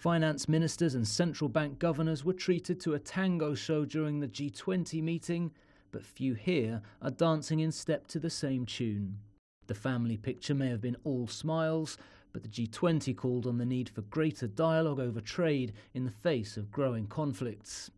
Finance ministers and central bank governors were treated to a tango show during the G20 meeting, but few here are dancing in step to the same tune. The family picture may have been all smiles, but the G20 called on the need for greater dialogue over trade in the face of growing conflicts.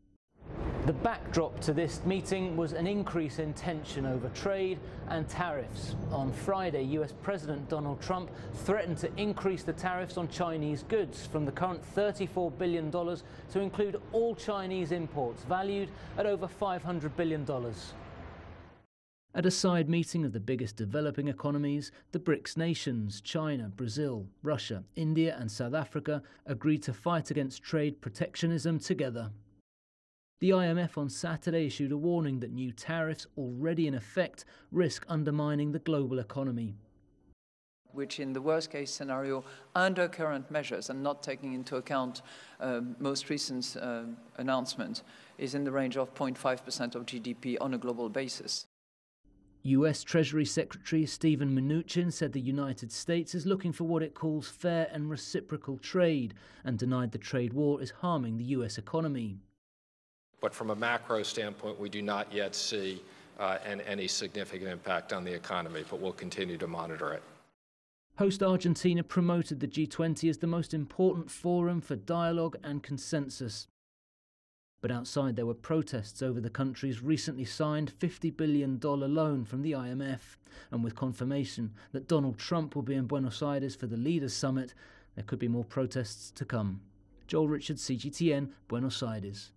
The backdrop to this meeting was an increase in tension over trade and tariffs. On Friday, US President Donald Trump threatened to increase the tariffs on Chinese goods from the current $34 billion to include all Chinese imports valued at over $500 billion. At a side meeting of the biggest developing economies, the BRICS nations, China, Brazil, Russia, India and South Africa, agreed to fight against trade protectionism together. The IMF on Saturday issued a warning that new tariffs already in effect risk undermining the global economy. Which in the worst case scenario, under current measures and not taking into account most recent announcement, is in the range of 0.5% of GDP on a global basis. US Treasury Secretary Steven Mnuchin said the United States is looking for what it calls fair and reciprocal trade and denied the trade war is harming the US economy. But from a macro standpoint, we do not yet see any significant impact on the economy, but we'll continue to monitor it. Host Argentina promoted the G20 as the most important forum for dialogue and consensus. But outside there were protests over the country's recently signed $50 billion loan from the IMF. And with confirmation that Donald Trump will be in Buenos Aires for the Leaders' Summit, there could be more protests to come. Joel Richards, CGTN, Buenos Aires.